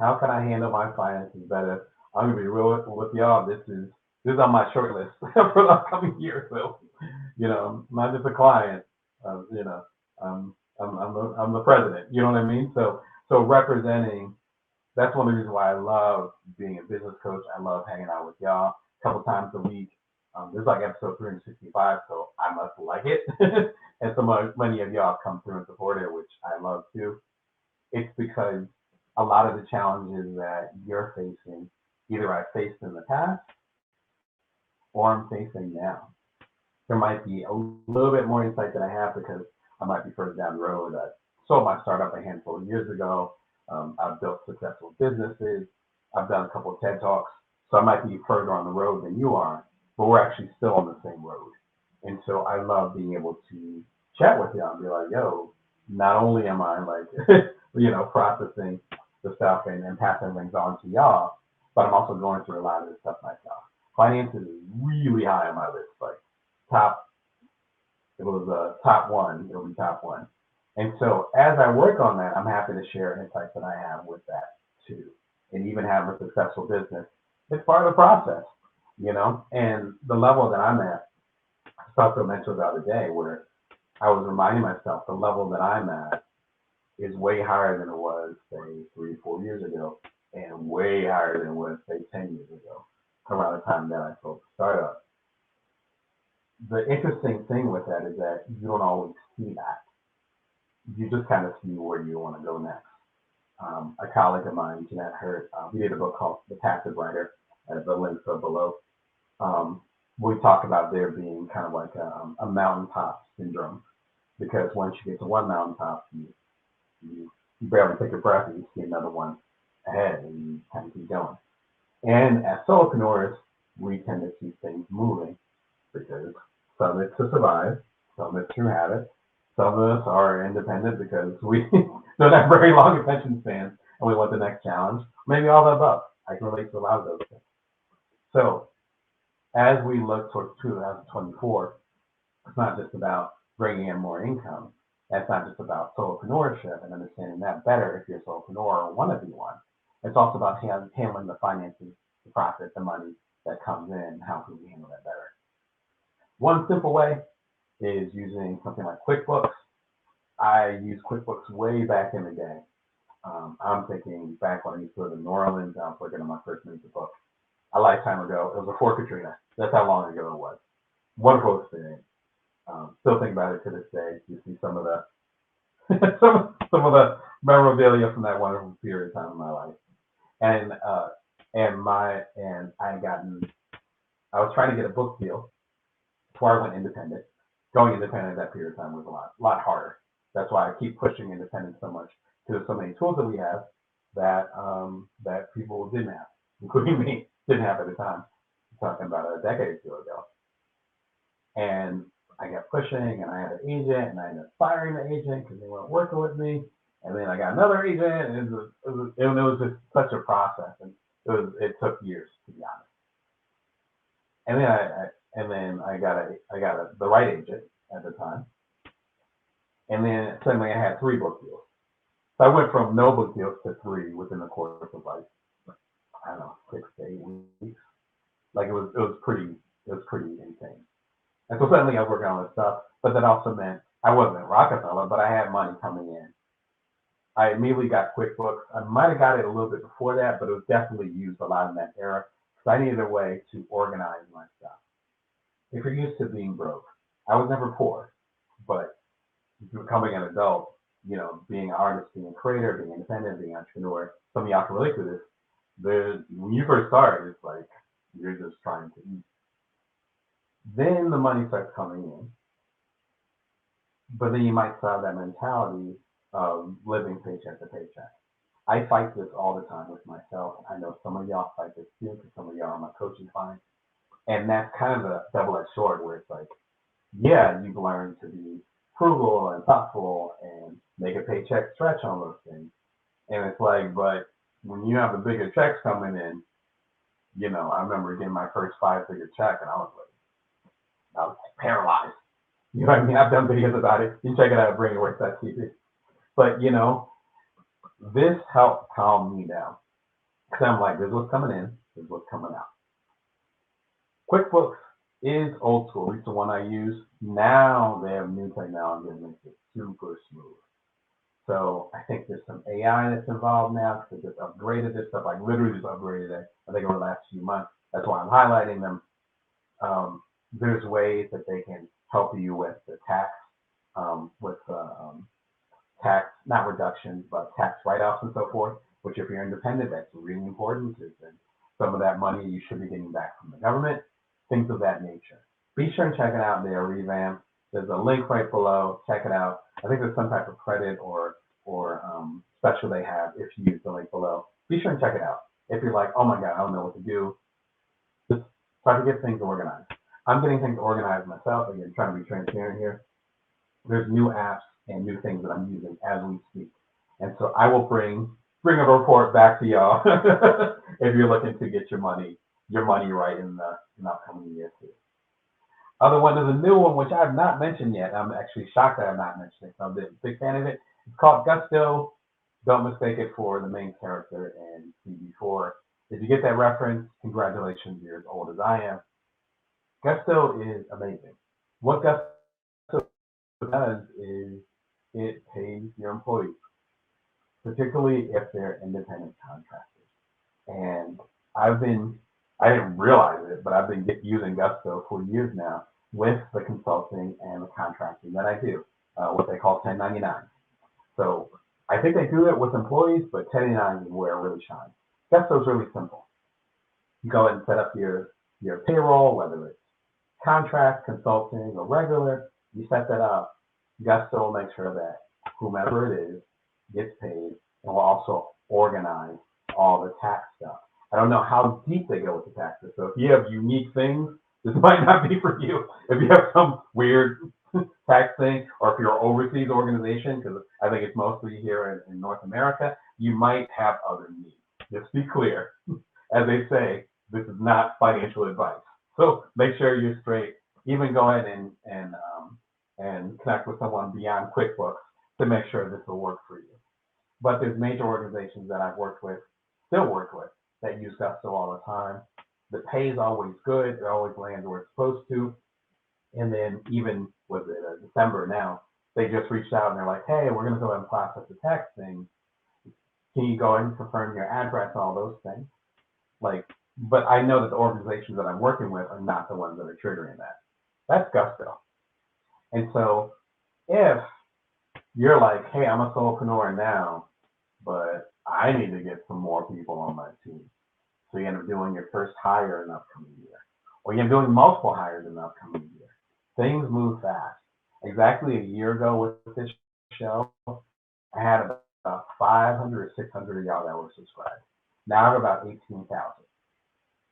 How can I handle my finances better? I'm gonna be real with y'all. This is on my short list for the upcoming year. So, I'm not just a client. You know, I'm the president. You know what I mean? So representing. That's one of the reasons why I love being a business coach. I love hanging out with y'all a couple times a week. This is like episode 365, so I must like it. And many of y'all come through and support it, which I love too. It's because a lot of the challenges that you're facing, either I faced in the past or I'm facing now. There might be a little bit more insight that I have because I might be further down the road. I sold my startup a handful of years ago. I've built successful businesses. I've done a couple of TED Talks. So I might be further on the road than you are, but we're actually still on the same road. And so I love being able to chat with y'all and be like, yo, not only am I like, processing the stuff and passing things on to y'all, but I'm also going through a lot of this stuff myself. Finances is really high on my list, like top, it was top one, it'll be top one. And so as I work on that, I'm happy to share insights that I have with that too. And even have a successful business, it's part of the process, and the level that I'm at, I talked to a mentor the other day where I was reminding myself the level that I'm at is way higher than it was, say, 3 or 4 years ago, and way higher than it was, say, 10 years ago, around the time that I sold the startup. The interesting thing with that is that you don't always see that. You just kind of see where you want to go next. A colleague of mine, Jeanette Hurt, we did a book called The Passive Writer, the links are below. We talk about there being kind of like a mountaintop syndrome, because once you get to one mountaintop, you barely take a breath and you see another one ahead and you kind of keep going. And as solopreneurs, we tend to keep things moving because some of it's to survive, some of it's through habit, some of us are independent because we don't have very long attention spans and we want the next challenge. Maybe all the above. I can relate to a lot of those things. So as we look towards 2024, it's not just about bringing in more income. That's not just about solopreneurship and understanding that better if you're a solopreneur or want to be one. It's also about handling the finances, the profit, the money that comes in. How can we handle that better? One simple way is using something like QuickBooks. I used QuickBooks way back in the day. I'm thinking back when I used to live in New Orleans, I was working on my first major book a lifetime ago. It was before Katrina. That's how long ago it was. Wonderful experience. Still think about it to this day. You see some of the some of the memorabilia from that wonderful period of time in my life. And I was trying to get a book deal before I went independent. Going independent at that period of time was a lot harder. That's why I keep pushing independence so much, because there's so many tools that we have that people didn't have, including me, didn't have at the time. I'm talking about a decade or two ago. And I kept pushing, and I had an agent, and I ended up firing the agent because they weren't working with me. And then I got another agent, and it was just such a process, and it took years, to be honest. And then I got the right agent at the time, and then suddenly I had 3 book deals. So I went from no book deals to 3 within the course of like, I don't know, 6 to 8 weeks. Like it was pretty insane. And so suddenly I was working on this stuff, but that also meant I wasn't Rockefeller, but I had money coming in. I immediately got QuickBooks. I might have got it a little bit before that, but it was definitely used a lot in that era because I needed a way to organize my stuff. If you're used to being broke, I was never poor, but becoming an adult, being an artist, being a creator, being independent, being an entrepreneur, some of y'all can relate to this. When you first start, it's like you're just trying to eat. Then the money starts coming in, but then you might still have that mentality of living paycheck to paycheck. I fight this all the time with myself. I know some of y'all fight this too, because some of y'all are my coaching clients. And that's kind of a double-edged sword where it's like, yeah, you've learned to be frugal and thoughtful and make a paycheck stretch on those things. And it's like, but when you have the bigger checks coming in, I remember getting my first 5-figure check and I was like paralyzed. You know what I mean? I've done videos about it. You can check it out at BringYourWorth.tv. But, this helped calm me down. Because I'm like, this is what's coming in, this is what's coming out. QuickBooks is old school. At least the one I use. Now they have new technology that makes it super smooth. So I think there's some AI that's involved now because they just upgraded this stuff. Like literally just upgraded it, I think over the last few months. That's why I'm highlighting them. There's ways that they can help you with the tax, with tax, not reductions, but tax write-offs and so forth, which if you're independent, that's really important because then some of that money you should be getting back from the government, things of that nature. Be sure and check it out. They are revamped. There's a link right below. Check it out. I think there's some type of credit or special they have if you use the link below. Be sure and check it out. If you're like, oh my God, I don't know what to do, just try to get things organized. I'm getting things organized myself. Again, trying to be transparent here. There's new apps and new things that I'm using as we speak. And so I will bring a report back to y'all if you're looking to get your money right in the upcoming year too. Other one is a new one which I've not mentioned yet. I'm actually shocked that I've not mentioned it. So I'm a big fan of it. It's called Gusto. Don't mistake it for the main character in CB4. If you get that reference, congratulations, you're as old as I am. Gusto is amazing. What Gusto does is it pays your employees, particularly if they're independent contractors. And I didn't realize it, but I've been using Gusto for years now with the consulting and the contracting that I do, what they call 1099. So I think they do it with employees, but 1099 is where it really shines. Gusto is really simple. You go ahead and set up your payroll, whether it's contract, consulting, or regular. You set that up. Gusto will make sure that whomever it is gets paid and will also organize all the tax stuff. I don't know how deep they go with the taxes. So if you have unique things, this might not be for you. If you have some weird tax thing, or if you're an overseas organization, because I think it's mostly here in North America, you might have other needs. Just be clear. As they say, this is not financial advice. So make sure you're straight. Even go ahead and connect with someone beyond QuickBooks to make sure this will work for you. But there's major organizations that I've worked with, still work with, that use Gusto all the time. The pay is always good. It always lands where it's supposed to. And then even with December now, they just reached out and they're like, hey, we're going to go ahead and process the tax thing. Can you go ahead and confirm your address, all those things? But I know that the organizations that I'm working with are not the ones that are triggering that. That's Gusto. And so if you're like, hey, I'm a solopreneur now, but I need to get some more people on my team. So you end up doing your first hire in the upcoming year, or you end up doing multiple hires in the upcoming year. Things move fast. Exactly a year ago with this show, I had about 500 or 600 of y'all that were subscribed. Now I have about 18,000.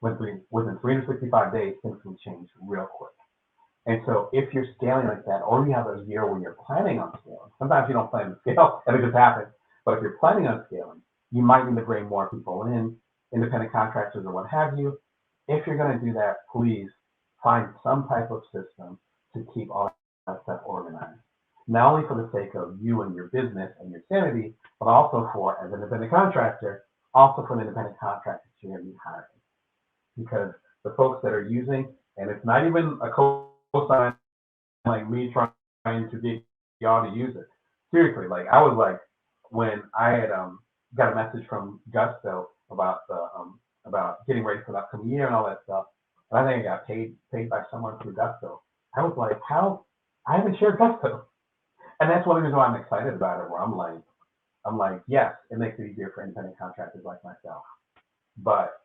Within 365 days, things can change real quick. And so if you're scaling like that, or you have a year where you're planning on scaling, sometimes you don't plan to scale and it just happens. But if you're planning on scaling, you might need to bring more people in, independent contractors or what have you. If you're going to do that, please find some type of system to keep all that stuff organized. Not only for the sake of you and your business and your sanity, but also for, as an independent contractor, also for the independent contractors you're going to be hiring. Because the folks that are using, and it's not even a cosign like me trying to get y'all to use it. Seriously, I was like, when I had got a message from Gusto about about getting ready for the upcoming year and all that stuff, and I think I got paid by someone through Gusto. I was like, how? I haven't shared Gusto, and that's one of the reasons why I'm excited about it. Where I'm like, yes, it makes it easier for independent contractors like myself, but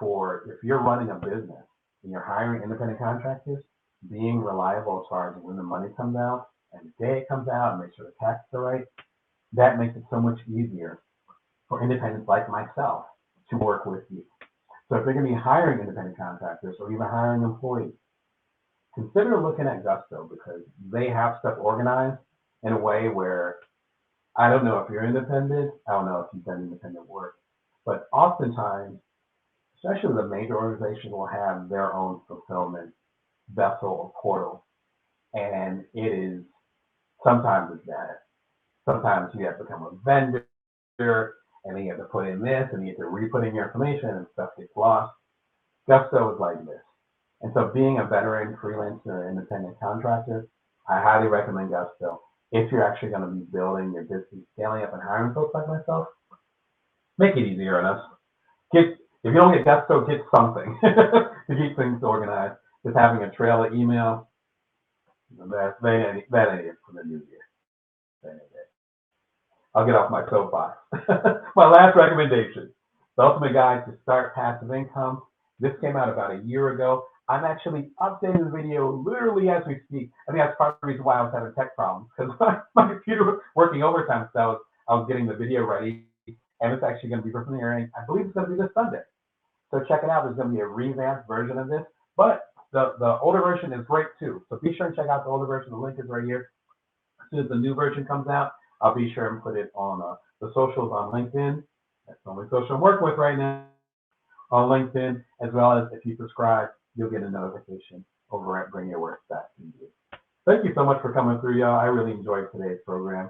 if you're running a business and you're hiring independent contractors, being reliable as far as when the money comes out and the day it comes out and make sure the taxes are right, that makes it so much easier for independents like myself to work with you. So if you're going to be hiring independent contractors or even hiring employees, consider looking at Gusto because they have stuff organized in a way where I don't know if you're independent, I don't know if you've done independent work, but oftentimes, especially the major organizations will have their own fulfillment vessel or portal. And it is, sometimes it's bad. Sometimes you have to become a vendor and then you have to put in this, and you have to re-put in your information, and stuff gets lost. Gusto is like this. And so being a veteran freelancer or independent contractor, I highly recommend Gusto. If you're actually going to be building your business, scaling up and hiring folks like myself, make it easier on us. If you don't get Gusto, get something to keep things organized. Just having a trail of email, that ain't it for the new year. That ain't it. I'll get off my soapbox. My last recommendation, the ultimate guide to start passive income. This came out about a year ago. I'm actually updating the video literally as we speak. I think that's part of the reason why I was having tech problems, because my computer was working overtime, so I was getting the video ready, and it's actually going to be premiering. I believe it's going to be this Sunday. So check it out. There's going to be a revamped version of this, but the older version is great too. So be sure and check out the older version. The link is right here. As soon as the new version comes out, I'll be sure and put it on the socials on LinkedIn. That's the only social I'm working with right now on LinkedIn, as well as if you subscribe, you'll get a notification over at BringYourWorth.tv. Thank you so much for coming through, y'all. I really enjoyed today's program.